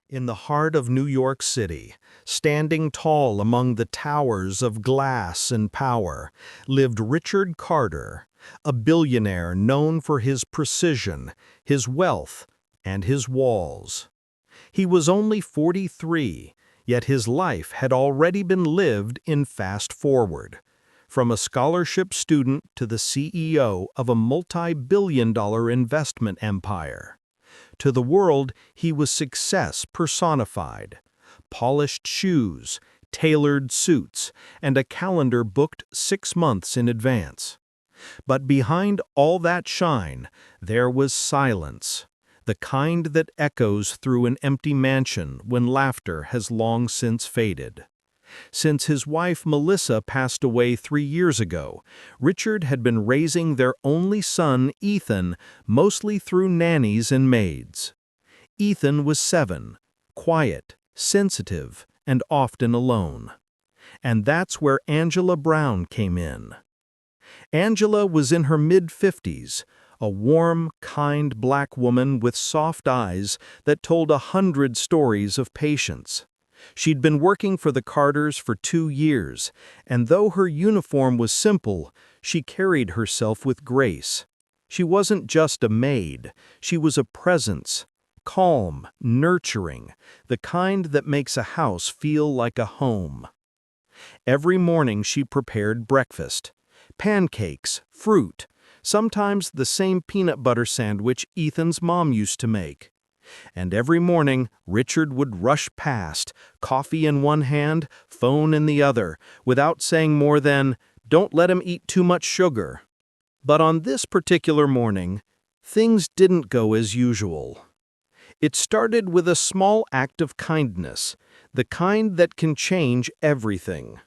In the heart of New York City, standing tall among the towers of glass and power, lived Richard Carter, a billionaire known for his precision, his wealth, and his walls. He was only 43, yet his life had already been lived in fast forward. From a scholarship student to the CEO of a multi-billion-dollar investment empire. To the world, he was success personified. Polished shoes, tailored suits, and a calendar booked 6 months in advance. But behind all that shine, there was silence, the kind that echoes through an empty mansion when laughter has long since faded. Since his wife Melissa passed away 3 years ago, Richard had been raising their only son, Ethan, mostly through nannies and maids. Ethan was 7, quiet, sensitive, and often alone. And that's where Angela Brown came in. Angela was in her mid-50s, a warm, kind black woman with soft eyes that told 100 stories of patience. She'd been working for the Carters for 2 years, and though her uniform was simple, she carried herself with grace. She wasn't just a maid, she was a presence, calm, nurturing, the kind that makes a house feel like a home. Every morning she prepared breakfast, pancakes, fruit, sometimes the same peanut butter sandwich Ethan's mom used to make. And every morning, Richard would rush past, coffee in one hand, phone in the other, without saying more than, "Don't let him eat too much sugar." But on this particular morning, things didn't go as usual. It started with a small act of kindness, the kind that can change everything.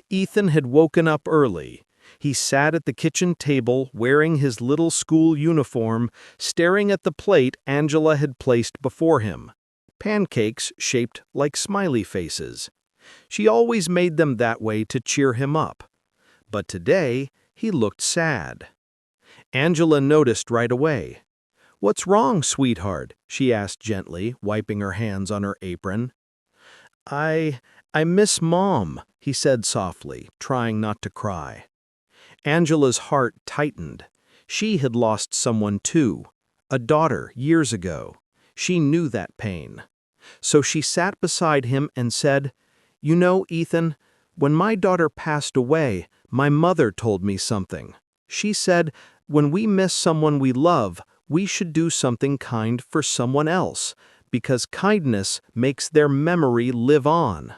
Ethan had woken up early. He sat at the kitchen table wearing his little school uniform, staring at the plate Angela had placed before him. Pancakes shaped like smiley faces. She always made them that way to cheer him up. But today, he looked sad. Angela noticed right away. "What's wrong, sweetheart?" she asked gently, wiping her hands on her apron. I miss Mom," he said softly, trying not to cry. Angela's heart tightened. She had lost someone too, a daughter, years ago. She knew that pain. So she sat beside him and said, "You know, Ethan, when my daughter passed away, my mother told me something. She said, when we miss someone we love, we should do something kind for someone else, because kindness makes their memory live on."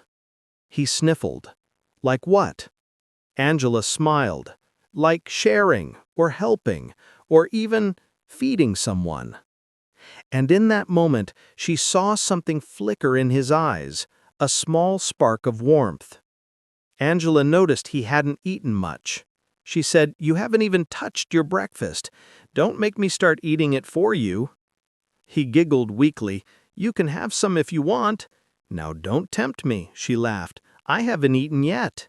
He sniffled. "Like what?" Angela smiled. "Like sharing, or helping, or even feeding someone." And in that moment, she saw something flicker in his eyes, a small spark of warmth. Angela noticed he hadn't eaten much. She said, "You haven't even touched your breakfast. Don't make me start eating it for you." He giggled weakly. "You can have some if you want." "Now don't tempt me," she laughed. "I haven't eaten yet."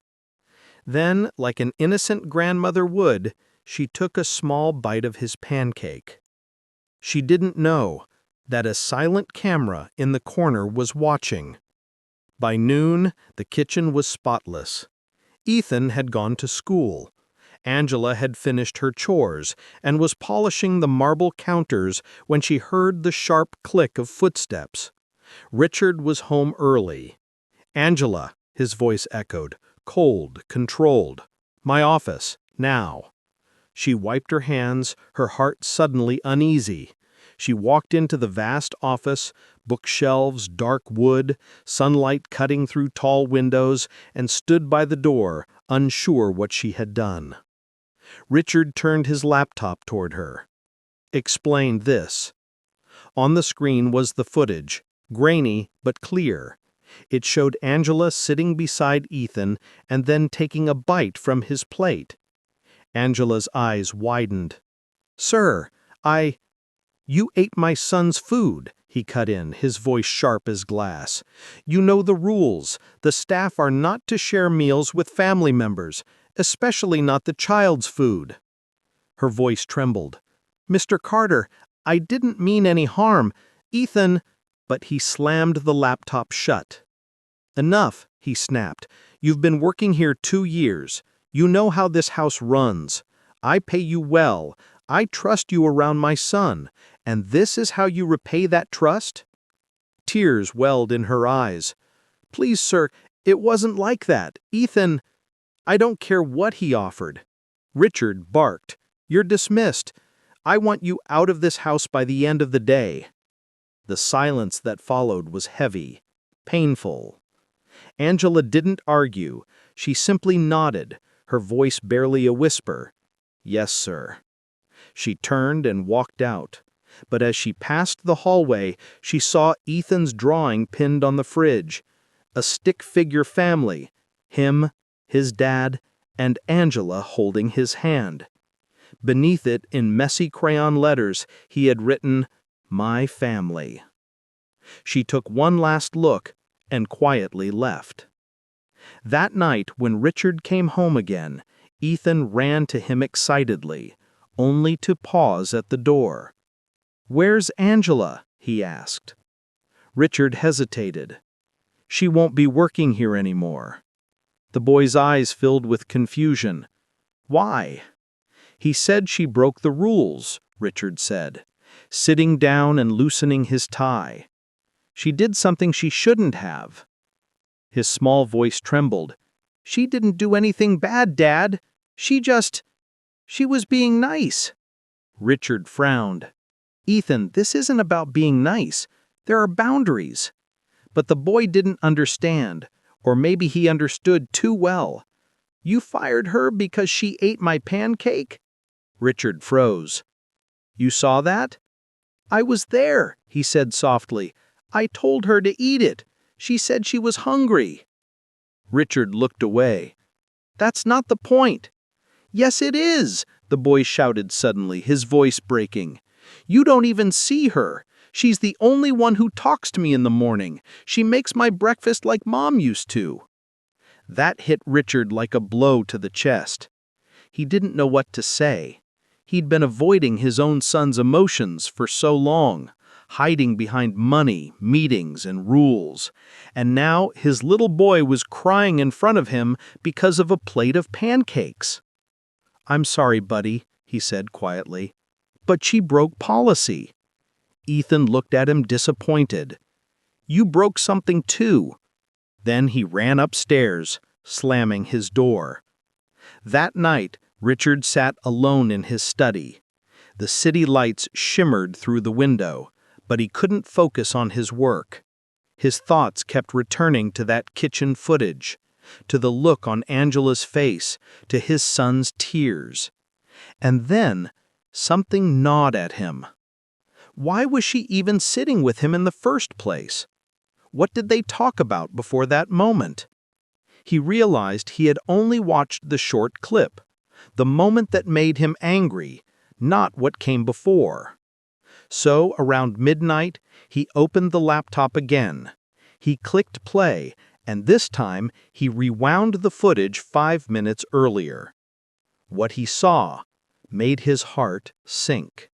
Then, like an innocent grandmother would, she took a small bite of his pancake. She didn't know that a silent camera in the corner was watching. By noon, the kitchen was spotless. Ethan had gone to school. Angela had finished her chores and was polishing the marble counters when she heard the sharp click of footsteps. Richard was home early. "Angela," his voice echoed, cold, controlled. "My office, now." She wiped her hands, her heart suddenly uneasy. She walked into the vast office, bookshelves, dark wood, sunlight cutting through tall windows, and stood by the door, unsure what she had done. Richard turned his laptop toward her. "Explain this." On the screen was the footage, grainy but clear. It showed Angela sitting beside Ethan and then taking a bite from his plate. Angela's eyes widened. "Sir, You ate my son's food," he cut in, his voice sharp as glass. "You know the rules. The staff are not to share meals with family members, especially not the child's food." Her voice trembled. "Mr. Carter, I didn't mean any harm. Ethan..." but he slammed the laptop shut. "Enough," he snapped. "You've been working here 2 years. You know how this house runs. I pay you well. I trust you around my son. And this is how you repay that trust?" Tears welled in her eyes. "Please, sir, it wasn't like that. Ethan—" "I don't care what he offered." Richard barked. "You're dismissed. I want you out of this house by the end of the day." The silence that followed was heavy, painful. Angela didn't argue. She simply nodded, her voice barely a whisper. "Yes, sir." She turned and walked out. But as she passed the hallway, she saw Ethan's drawing pinned on the fridge. A stick-figure family, him, his dad, and Angela holding his hand. Beneath it, in messy crayon letters, he had written, "My family." She took one last look and quietly left. That night, when Richard came home again, Ethan ran to him excitedly, only to pause at the door. "Where's Angela?" he asked. Richard hesitated. "She won't be working here anymore." The boy's eyes filled with confusion. "Why?" "He said she broke the rules," Richard said, sitting down and loosening his tie. "She did something she shouldn't have." His small voice trembled. "She didn't do anything bad, Dad. She was being nice." Richard frowned. "Ethan, this isn't about being nice. There are boundaries." But the boy didn't understand, or maybe he understood too well. "You fired her because she ate my pancake?" Richard froze. "You saw that?" "I was there," he said softly. "I told her to eat it. She said she was hungry." Richard looked away. "That's not the point." "Yes, it is," the boy shouted suddenly, his voice breaking. "You don't even see her. She's the only one who talks to me in the morning. She makes my breakfast like Mom used to." That hit Richard like a blow to the chest. He didn't know what to say. He'd been avoiding his own son's emotions for so long, hiding behind money, meetings, and rules. And now his little boy was crying in front of him because of a plate of pancakes. "I'm sorry, buddy," he said quietly. "But she broke policy." Ethan looked at him disappointed. "You broke something too." Then he ran upstairs, slamming his door. That night, Richard sat alone in his study. The city lights shimmered through the window, but he couldn't focus on his work. His thoughts kept returning to that kitchen footage, to the look on Angela's face, to his son's tears. And then, something gnawed at him. Why was she even sitting with him in the first place? What did they talk about before that moment? He realized he had only watched the short clip, the moment that made him angry, not what came before. So, around midnight, he opened the laptop again. He clicked play, and this time he rewound the footage 5 minutes earlier. What he saw made his heart sink.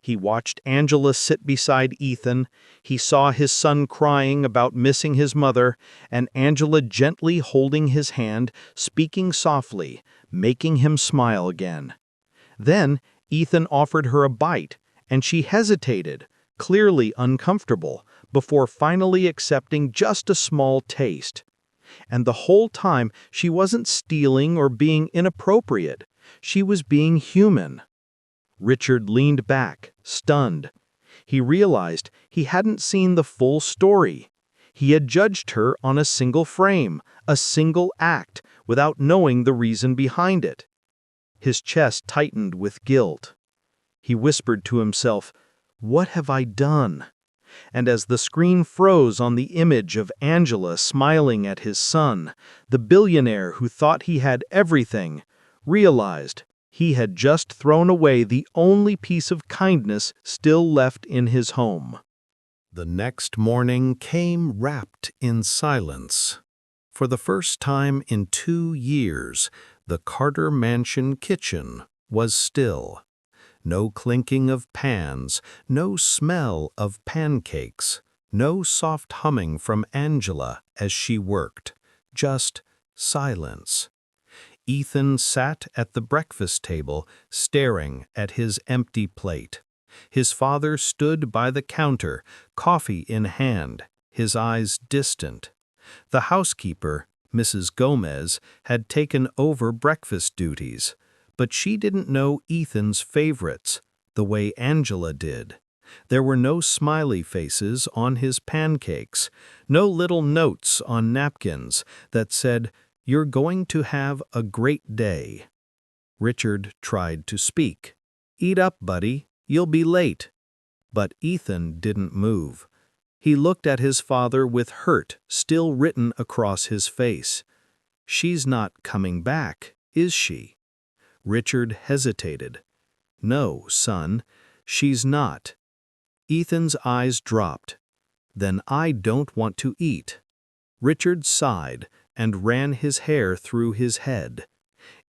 He watched Angela sit beside Ethan. He saw his son crying about missing his mother, and Angela gently holding his hand, speaking softly, making him smile again. Then Ethan offered her a bite, and she hesitated, clearly uncomfortable, before finally accepting just a small taste. And the whole time she wasn't stealing or being inappropriate. She was being human. Richard leaned back, stunned. He realized he hadn't seen the full story. He had judged her on a single frame, a single act, without knowing the reason behind it. His chest tightened with guilt. He whispered to himself, "What have I done?" And as the screen froze on the image of Angela smiling at his son, the billionaire who thought he had everything realized he had just thrown away the only piece of kindness still left in his home. The next morning came wrapped in silence. For the first time in 2 years, the Carter Mansion kitchen was still. No clinking of pans, no smell of pancakes, No soft humming from Angela as she worked, just silence. Ethan sat at the breakfast table, staring at his empty plate. His father stood by the counter, coffee in hand, his eyes distant. The housekeeper, Mrs. Gomez, had taken over breakfast duties, but she didn't know Ethan's favorites the way Angela did. There were no smiley faces on his pancakes, no little notes on napkins that said, "You're going to have a great day." Richard tried to speak. "Eat up, buddy. You'll be late." But Ethan didn't move. He looked at his father with hurt still written across his face. "She's not coming back, is she?" Richard hesitated. "No, son, she's not." Ethan's eyes dropped. "Then I don't want to eat." Richard sighed and ran his hair through his head.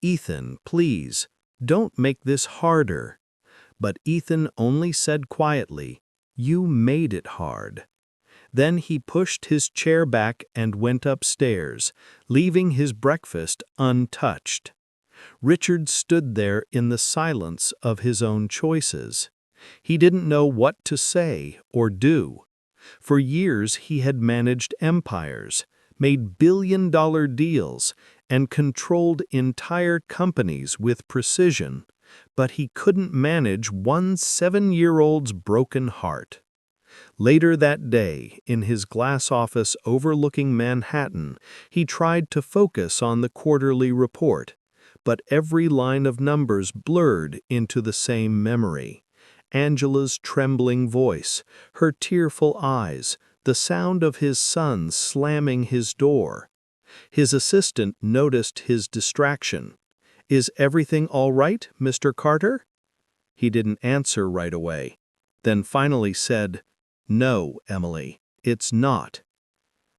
"Ethan, please, don't make this harder." But Ethan only said quietly, "You made it hard." Then he pushed his chair back and went upstairs, leaving his breakfast untouched. Richard stood there in the silence of his own choices. He didn't know what to say or do. For years he had managed empires, made billion-dollar deals, and controlled entire companies with precision, but he couldn't manage one 7-year-old's broken heart. Later that day, in his glass office overlooking Manhattan, he tried to focus on the quarterly report, but every line of numbers blurred into the same memory. Angela's trembling voice, her tearful eyes, the sound of his son slamming his door. His assistant noticed his distraction. "Is everything all right, Mr. Carter?" He didn't answer right away, then finally said, "No, Emily, it's not."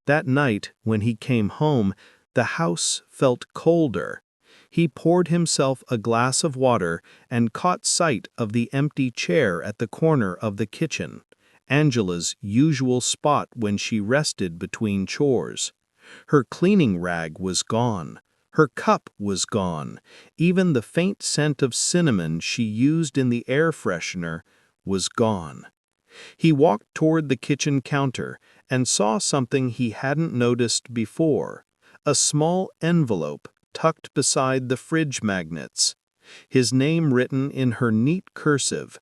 That night, when he came home, the house felt colder. He poured himself a glass of water and caught sight of the empty chair at the corner of the kitchen, Angela's usual spot when she rested between chores. Her cleaning rag was gone. Her cup was gone. Even the faint scent of cinnamon she used in the air freshener was gone. He walked toward the kitchen counter and saw something he hadn't noticed before, a small envelope tucked beside the fridge magnets. His name written in her neat cursive,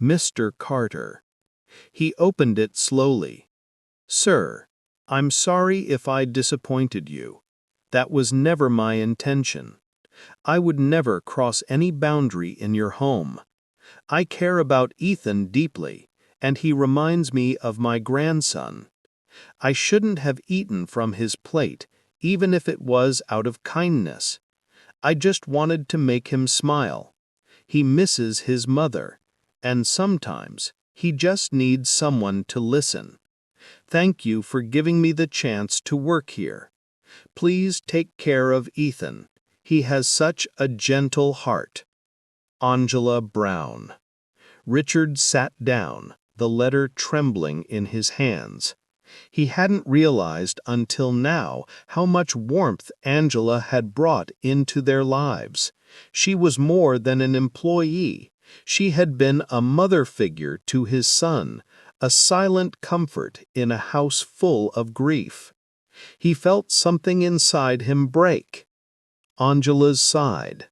Mr. Carter. He opened it slowly. "Sir, I'm sorry if I disappointed you. That was never my intention. I would never cross any boundary in your home. I care about Ethan deeply, and he reminds me of my grandson. I shouldn't have eaten from his plate, even if it was out of kindness. I just wanted to make him smile. He misses his mother, and sometimes he just needs someone to listen. Thank you for giving me the chance to work here. Please take care of Ethan. He has such a gentle heart. Angela Brown." Richard sat down, the letter trembling in his hands. He hadn't realized until now how much warmth Angela had brought into their lives. She was more than an employee. She had been a mother figure to his son, a silent comfort in a house full of grief. He felt something inside him break. Angela's sighed.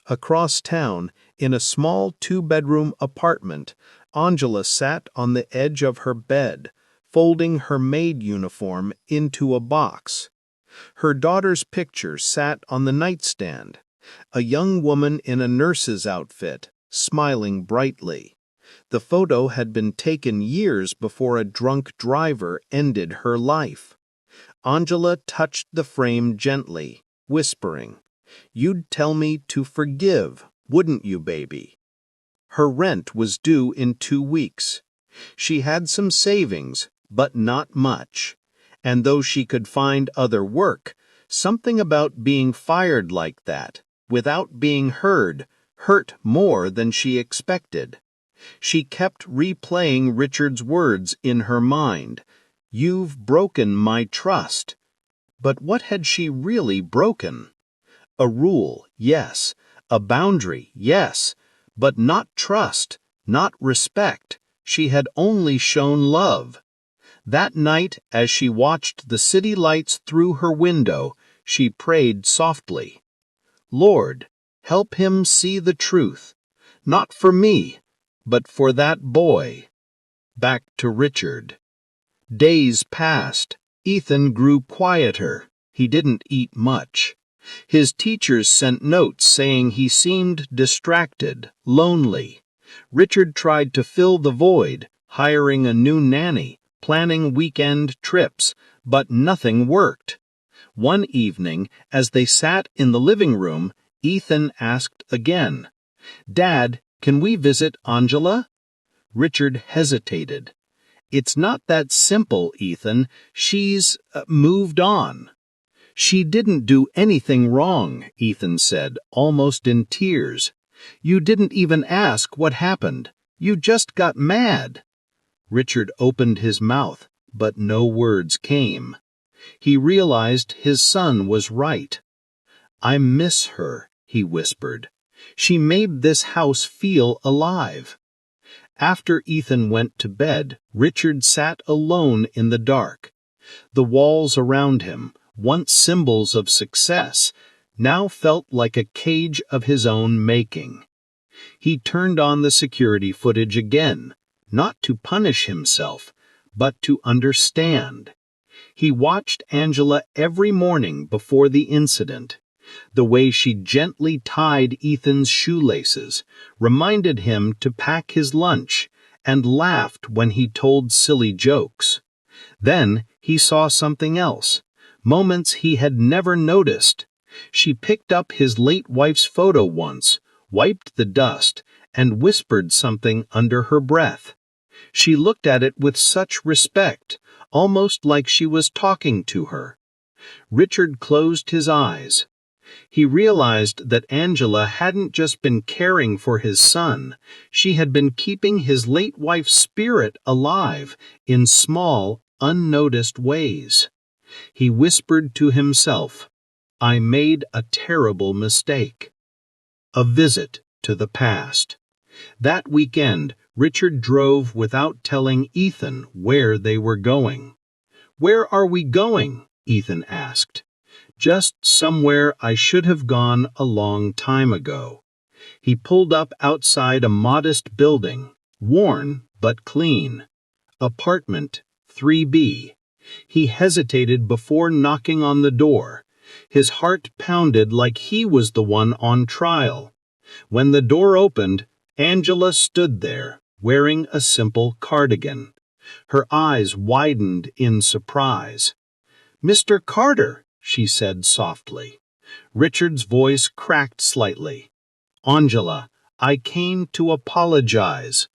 Across town, in a small 2-bedroom apartment, Angela sat on the edge of her bed, folding her maid uniform into a box. Her daughter's picture sat on the nightstand, a young woman in a nurse's outfit, smiling brightly. The photo had been taken years before a drunk driver ended her life. Angela touched the frame gently, whispering, "You'd tell me to forgive, wouldn't you, baby?" Her rent was due in 2 weeks. She had some savings, but not much. And though she could find other work, something about being fired like that, without being heard, hurt more than she expected. She kept replaying Richard's words in her mind. "You've broken my trust." But what had she really broken? A rule, yes. A boundary, yes. But not trust, not respect. She had only shown love. That night, as she watched the city lights through her window, she prayed softly, "Lord, help him see the truth, not for me, but for that boy." Back to Richard. Days passed. Ethan grew quieter. He didn't eat much. His teachers sent notes saying he seemed distracted, lonely. Richard tried to fill the void, hiring a new nanny, planning weekend trips, but nothing worked. One evening, as they sat in the living room, Ethan asked again, "Dad, can we visit Angela?" Richard hesitated. "It's not that simple, Ethan. She's moved on." "She didn't do anything wrong," Ethan said, almost in tears. "You didn't even ask what happened. You just got mad." Richard opened his mouth, but no words came. He realized his son was right. "I miss her," he whispered. "She made this house feel alive." After Ethan went to bed, Richard sat alone in the dark. The walls around him, once symbols of success, now felt like a cage of his own making. He turned on the security footage again, not to punish himself, but to understand. He watched Angela every morning before the incident. The way she gently tied Ethan's shoelaces reminded him to pack his lunch, and laughed when he told silly jokes. Then he saw something else, moments he had never noticed. She picked up his late wife's photo once, wiped the dust, and whispered something under her breath. She looked at it with such respect, almost like she was talking to her. Richard closed his eyes. He realized that Angela hadn't just been caring for his son, she had been keeping his late wife's spirit alive in small, unnoticed ways. He whispered to himself, "I made a terrible mistake." A visit to the past. That weekend, Richard drove without telling Ethan where they were going. "Where are we going?" Ethan asked. "Just somewhere I should have gone a long time ago." He pulled up outside a modest building, worn but clean. Apartment 3B. He hesitated before knocking on the door. His heart pounded like he was the one on trial. When the door opened, Angela stood there, wearing a simple cardigan. Her eyes widened in surprise. "Mr. Carter," she said softly. Richard's voice cracked slightly. "Angela, I came to apologize."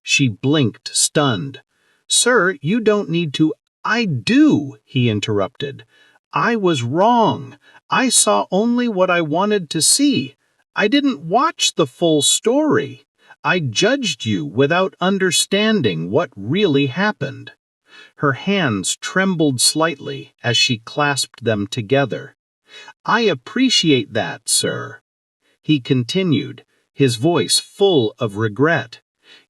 She blinked, stunned. "Sir, you don't need to—" "I do," he interrupted. "I was wrong. I saw only what I wanted to see. I didn't watch the full story. I judged you without understanding what really happened." Her hands trembled slightly as she clasped them together. "I appreciate that, sir." He continued, his voice full of regret.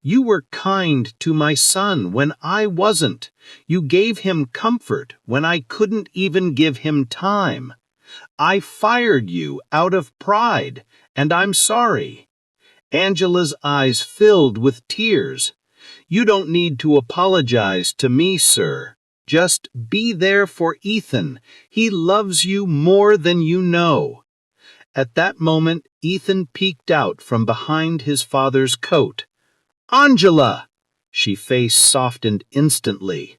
"You were kind to my son when I wasn't. You gave him comfort when I couldn't even give him time. I fired you out of pride, and I'm sorry." Angela's eyes filled with tears. "You don't need to apologize to me, sir. Just be there for Ethan. He loves you more than you know." At that moment, Ethan peeked out from behind his father's coat. "Angela!" She face softened instantly.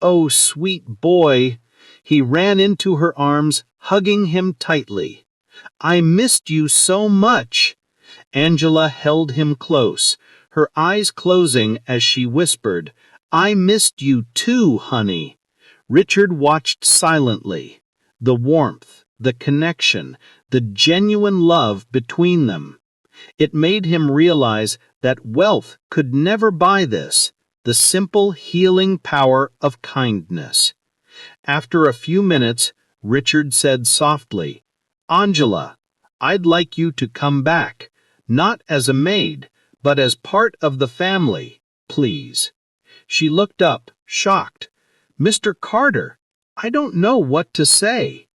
"Oh, sweet boy." He ran into her arms, hugging him tightly. "I missed you so much." Angela held him close, her eyes closing as she whispered, "I missed you too, honey." Richard watched silently. The warmth, the connection, the genuine love between them. It made him realize that wealth could never buy this, the simple healing power of kindness. After a few minutes, Richard said softly, "Angela, I'd like you to come back, not as a maid, but as part of the family, please." She looked up, shocked. "Mr. Carter, I don't know what to say."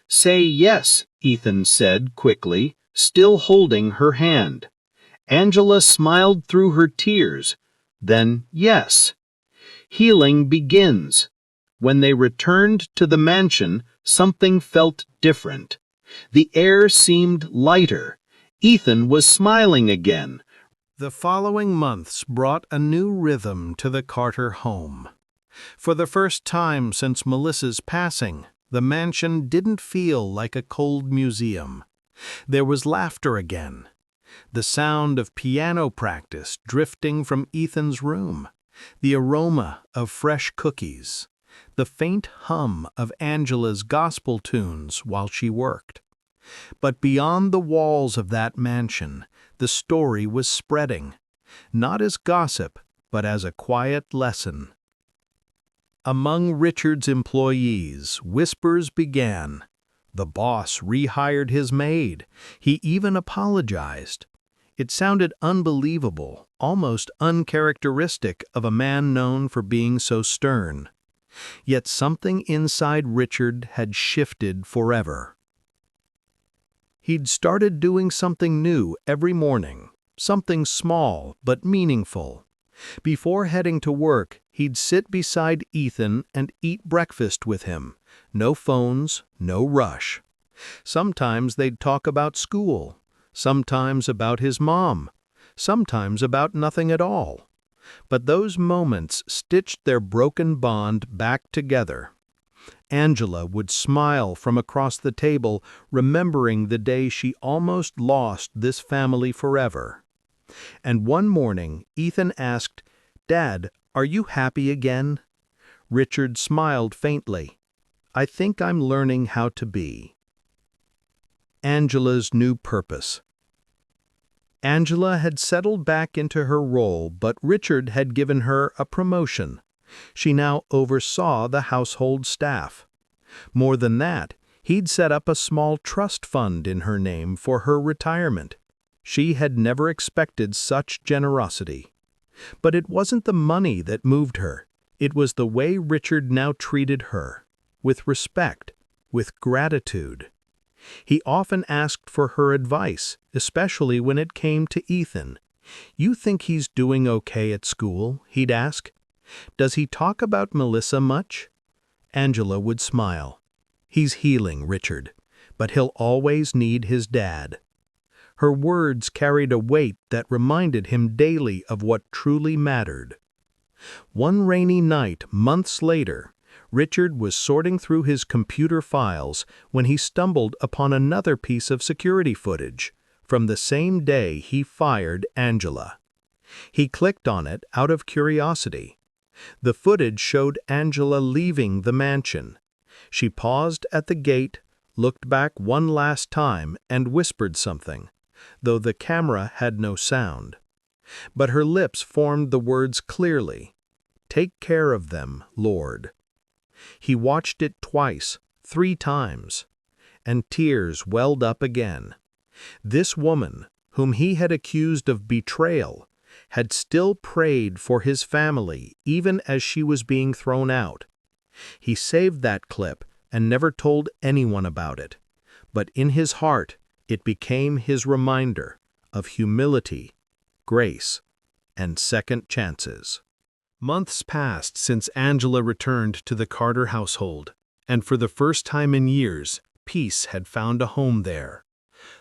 "Say yes," Ethan said quickly, still holding her hand. Angela smiled through her tears. Then yes. Healing begins. When they returned to the mansion, something felt different. The air seemed lighter. Ethan was smiling again. The following months brought a new rhythm to the Carter home. For the first time since Melissa's passing, the mansion didn't feel like a cold museum. There was laughter again. The sound of piano practice drifting from Ethan's room. The aroma of fresh cookies. The faint hum of Angela's gospel tunes while she worked. But beyond the walls of that mansion, the story was spreading, not as gossip, but as a quiet lesson. Among Richard's employees, whispers began. The boss rehired his maid. He even apologized. It sounded unbelievable, almost uncharacteristic of a man known for being so stern. Yet something inside Richard had shifted forever. He'd started doing something new every morning, something small but meaningful. Before heading to work, he'd sit beside Ethan and eat breakfast with him. No phones, no rush. Sometimes they'd talk about school, sometimes about his mom, sometimes about nothing at all. But those moments stitched their broken bond back together. Angela would smile from across the table, remembering the day she almost lost this family forever. And one morning, Ethan asked, "Dad, are you happy again?" Richard smiled faintly. "I think I'm learning how to be." Angela's new purpose. Angela had settled back into her role, but Richard had given her a promotion. She now oversaw the household staff. More than that, he'd set up a small trust fund in her name for her retirement. She had never expected such generosity. But it wasn't the money that moved her. It was the way Richard now treated her, with respect, with gratitude. He often asked for her advice, especially when it came to Ethan. "You think he's doing okay at school?" he'd ask. "Does he talk about Melissa much?" Angela would smile. "He's healing, Richard, but he'll always need his dad." Her words carried a weight that reminded him daily of what truly mattered. One rainy night, months later, Richard was sorting through his computer files when he stumbled upon another piece of security footage from the same day he fired Angela. He clicked on it out of curiosity. The footage showed Angela leaving the mansion. She paused at the gate, looked back one last time, and whispered something, though the camera had no sound. But her lips formed the words clearly, "Take care of them, Lord." He watched it twice, 3 times, and tears welled up again. This woman, whom he had accused of betrayal, had still prayed for his family even as she was being thrown out. He saved that clip and never told anyone about it, but in his heart it became his reminder of humility, grace, and second chances. Months passed since Angela returned to the Carter household, and for the first time in years, peace had found a home there.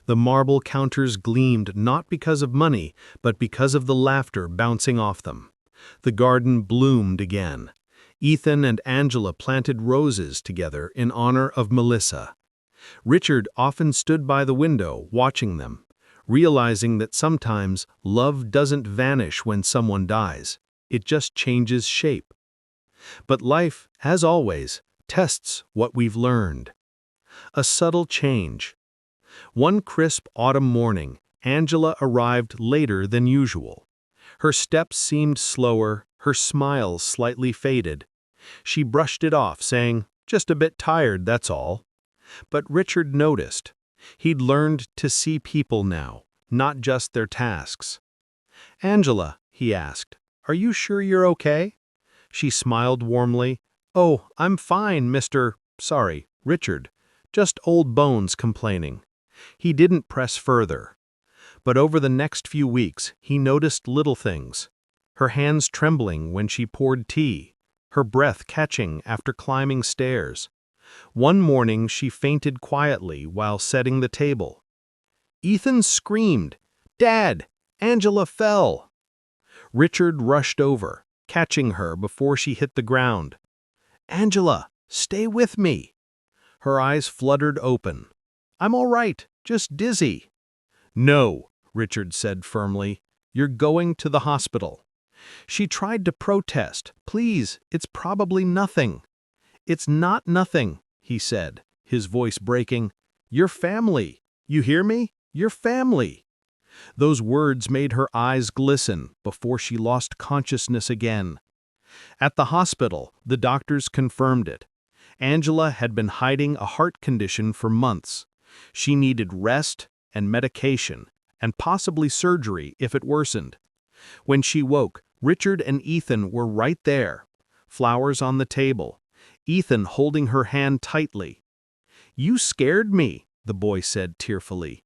The marble counters gleamed not because of money, but because of the laughter bouncing off them. The garden bloomed again. Ethan and Angela planted roses together in honor of Melissa. Richard often stood by the window watching them, realizing that sometimes love doesn't vanish when someone dies. It just changes shape. But life, as always, tests what we've learned. A subtle change. One crisp autumn morning, Angela arrived later than usual. Her steps seemed slower, her smile slightly faded. She brushed it off, saying, "Just a bit tired, that's all." But Richard noticed. He'd learned to see people now, not just their tasks. "Angela," he asked, "are you sure you're okay?" She smiled warmly. "Oh, I'm fine, Sorry, Richard. Just old bones complaining." He didn't press further. But over the next few weeks, he noticed little things. Her hands trembling when she poured tea, her breath catching after climbing stairs. One morning she fainted quietly while setting the table. Ethan screamed, "Dad, Angela fell!" Richard rushed over, catching her before she hit the ground. "Angela, stay with me." Her eyes fluttered open. "I'm all right, just dizzy." "No," Richard said firmly. "You're going to the hospital." She tried to protest. "Please, it's probably nothing." "It's not nothing," he said, his voice breaking. "Your family. You hear me? Your family." Those words made her eyes glisten before she lost consciousness again. At the hospital, the doctors confirmed it. Angela had been hiding a heart condition for months. She needed rest and medication, and possibly surgery if it worsened. When she woke, Richard and Ethan were right there, flowers on the table, Ethan holding her hand tightly. "You scared me," the boy said tearfully.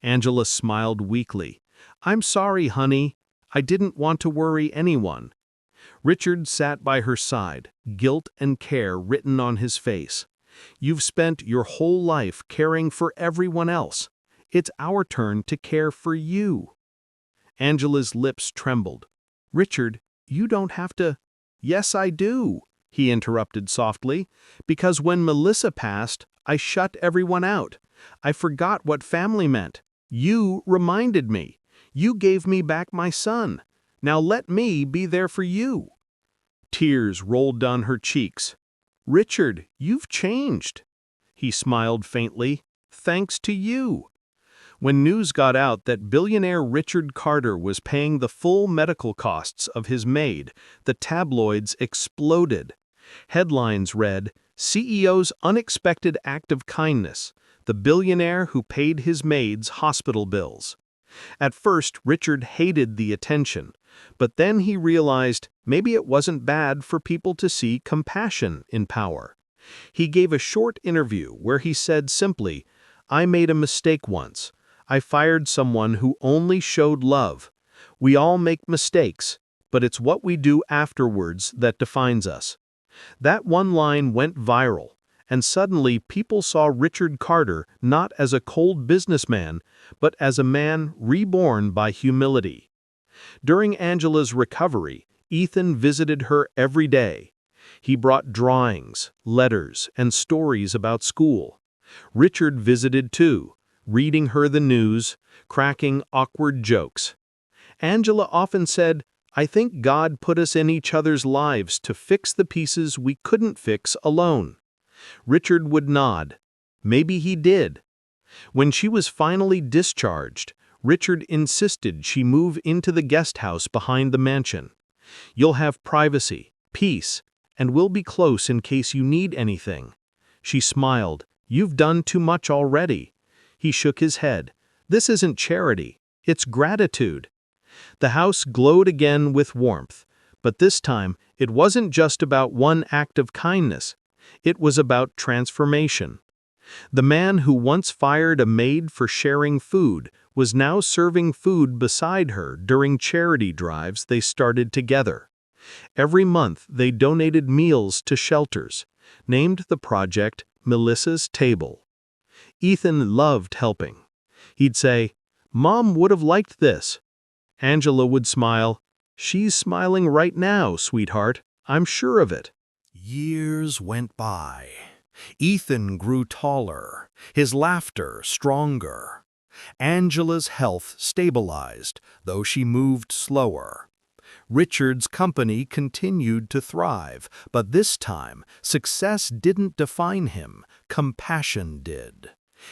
Angela smiled weakly. "I'm sorry, honey. I didn't want to worry anyone." Richard sat by her side, guilt and care written on his face. "You've spent your whole life caring for everyone else. It's our turn to care for you." Angela's lips trembled. "Richard, you don't have to—" "Yes, I do," he interrupted softly, "because when Melissa passed, I shut everyone out. I forgot what family meant. You reminded me. You gave me back my son. Now let me be there for you." Tears rolled down her cheeks. "Richard, you've changed." He smiled faintly. "Thanks to you." When news got out that billionaire Richard Carter was paying the full medical costs of his maid, the tabloids exploded. Headlines read, "CEO's unexpected act of kindness, the billionaire who paid his maid's hospital bills." At first, Richard hated the attention, but then he realized maybe it wasn't bad for people to see compassion in power. He gave a short interview where he said simply, "I made a mistake once. I fired someone who only showed love. We all make mistakes, but it's what we do afterwards that defines us." That one line went viral, and suddenly people saw Richard Carter not as a cold businessman, but as a man reborn by humility. During Angela's recovery, Ethan visited her every day. He brought drawings, letters, and stories about school. Richard visited too, reading her the news, cracking awkward jokes. Angela often said, "I think God put us in each other's lives to fix the pieces we couldn't fix alone." Richard would nod. Maybe he did. When she was finally discharged, Richard insisted she move into the guest house behind the mansion. "You'll have privacy, peace, and we'll be close in case you need anything." She smiled. "You've done too much already." He shook his head. "This isn't charity, it's gratitude." The house glowed again with warmth, but this time it wasn't just about one act of kindness. It was about transformation. The man who once fired a maid for sharing food was now serving food beside her during charity drives they started together. Every month they donated meals to shelters, named the project Melissa's Table. Ethan loved helping. He'd say, "Mom would have liked this." Angela would smile. "She's smiling right now, sweetheart. I'm sure of it." Years went by. Ethan grew taller, his laughter stronger. Angela's health stabilized, though she moved slower. Richard's company continued to thrive, but this time, success didn't define him, compassion did.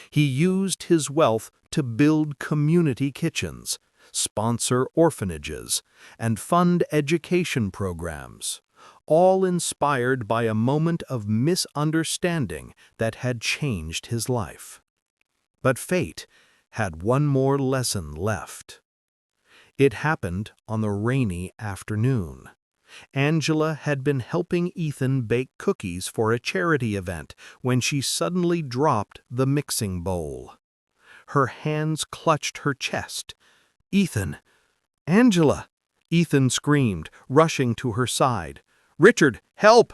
He used his wealth to build community kitchens, sponsor orphanages, and fund education programs, all inspired by a moment of misunderstanding that had changed his life. But fate had one more lesson left. It happened on the rainy afternoon. Angela had been helping Ethan bake cookies for a charity event when she suddenly dropped the mixing bowl. Her hands clutched her chest. "Ethan! Angela!" Ethan screamed, rushing to her side. "Richard, help!"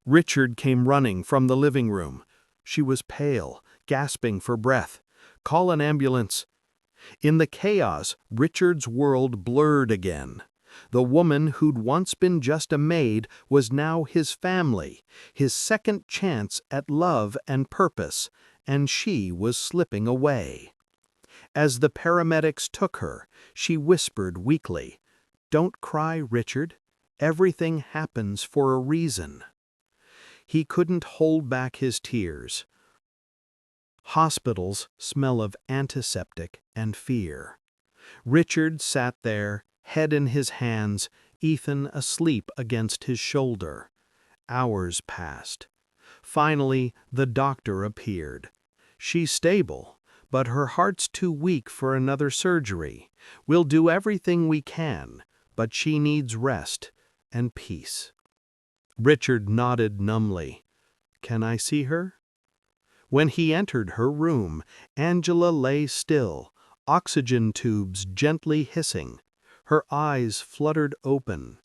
Richard came running from the living room. She was pale, gasping for breath. "Call an ambulance." In the chaos, Richard's world blurred again. The woman who'd once been just a maid was now his family, his second chance at love and purpose, and she was slipping away. As the paramedics took her, she whispered weakly, "Don't cry, Richard. Everything happens for a reason." He couldn't hold back his tears. Hospitals smell of antiseptic and fear. Richard sat there, head in his hands, Ethan asleep against his shoulder. Hours passed. Finally, the doctor appeared. "She's stable, but her heart's too weak for another surgery. We'll do everything we can, but she needs rest and peace." Richard nodded numbly. "Can I see her?" When he entered her room, Angela lay still, oxygen tubes gently hissing. Her eyes fluttered open.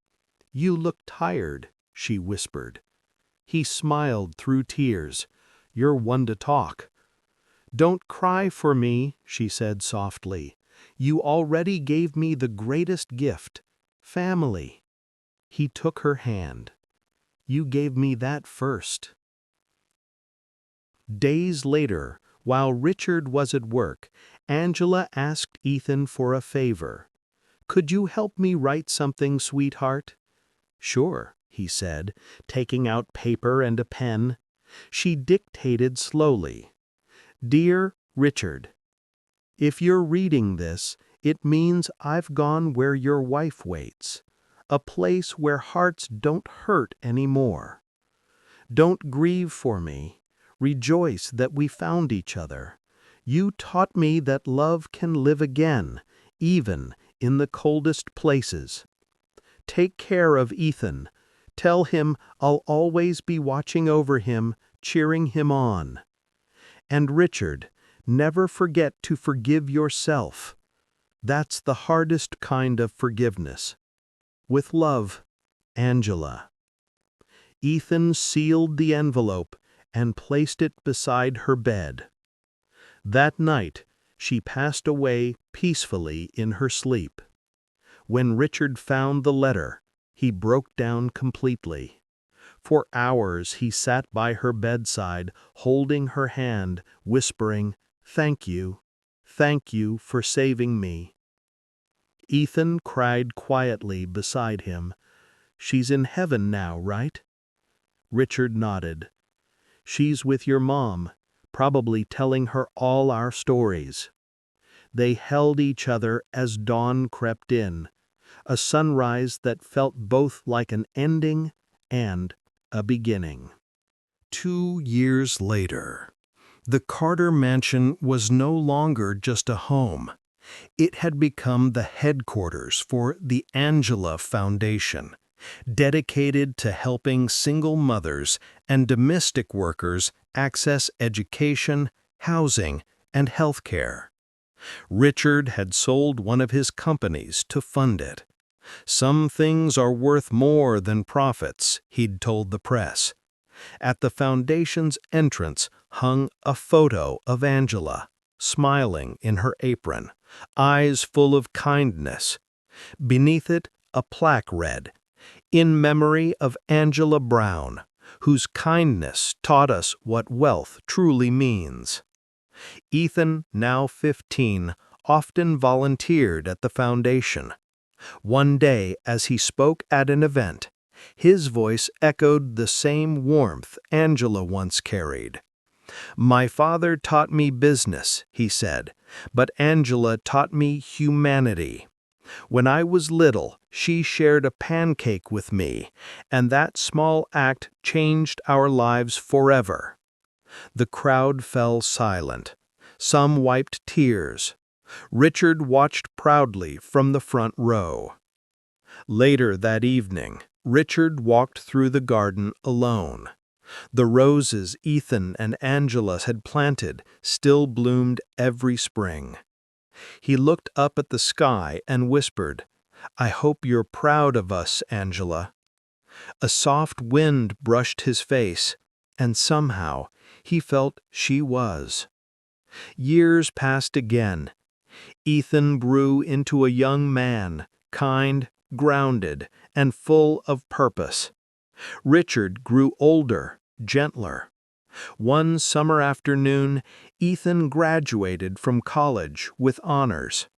"You look tired," she whispered. He smiled through tears. "You're one to talk." "Don't cry for me," she said softly. "You already gave me the greatest gift, family." He took her hand. "You gave me that first." Days later, while Richard was at work, Angela asked Ethan for a favor. "Could you help me write something, sweetheart?" "Sure," he said, taking out paper and a pen. She dictated slowly. "Dear Richard, if you're reading this, it means I've gone where your wife waits, a place where hearts don't hurt anymore. Don't grieve for me. Rejoice that we found each other. You taught me that love can live again, even in the coldest places. Take care of Ethan. Tell him I'll always be watching over him, cheering him on. And Richard, never forget to forgive yourself. That's the hardest kind of forgiveness. With love, Angela." Ethan sealed the envelope and placed it beside her bed. That night, she passed away peacefully in her sleep. When Richard found the letter, he broke down completely. For hours he sat by her bedside, holding her hand, whispering, thank you for saving me." Ethan cried quietly beside him. "She's in heaven now, right?" Richard nodded. "She's with your mom, probably telling her all our stories." They held each other as dawn crept in, a sunrise that felt both like an ending and a beginning. 2 years later, the Carter mansion was no longer just a home. It had become the headquarters for the Angela Foundation, dedicated to helping single mothers and domestic workers access education, housing, and health care. Richard had sold one of his companies to fund it. "Some things are worth more than profits," he'd told the press. At the foundation's entrance hung a photo of Angela, smiling in her apron, eyes full of kindness. Beneath it, a plaque read, "In memory of Angela Brown, whose kindness taught us what wealth truly means." Ethan, now 15, often volunteered at the foundation. One day, as he spoke at an event, his voice echoed the same warmth Angela once carried. "My father taught me business," he said, "but Angela taught me humanity. When I was little, she shared a pancake with me, and that small act changed our lives forever." The crowd fell silent. Some wiped tears. Richard watched proudly from the front row. Later that evening, Richard walked through the garden alone. The roses Ethan and Angela had planted still bloomed every spring. He looked up at the sky and whispered, "I hope you're proud of us, Angela." A soft wind brushed his face, and somehow he felt she was. Years passed again. Ethan grew into a young man, kind, grounded, and full of purpose. Richard grew older, gentler. One summer afternoon, Ethan graduated from college with honors.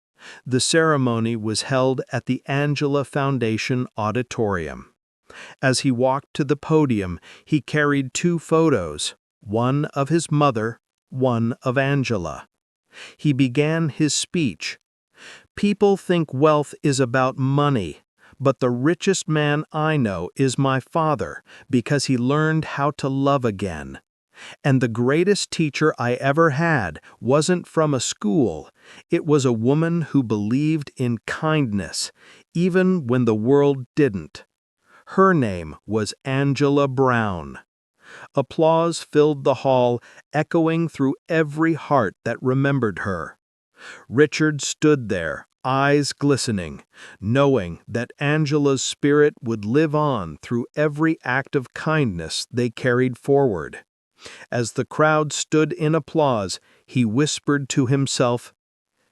The ceremony was held at the Angela Foundation Auditorium. As he walked to the podium, he carried two photos, one of his mother, one of Angela. He began his speech. "People think wealth is about money, but the richest man I know is my father because he learned how to love again. And the greatest teacher I ever had wasn't from a school. It was a woman who believed in kindness, even when the world didn't. Her name was Angela Brown." Applause filled the hall, echoing through every heart that remembered her. Richard stood there, eyes glistening, knowing that Angela's spirit would live on through every act of kindness they carried forward. As the crowd stood in applause, he whispered to himself,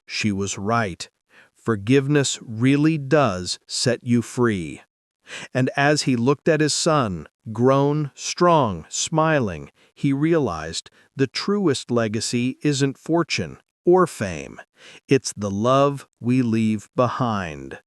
"She was right. Forgiveness really does set you free." And as he looked at his son, grown, strong, smiling, he realized the truest legacy isn't fortune or fame. It's the love we leave behind.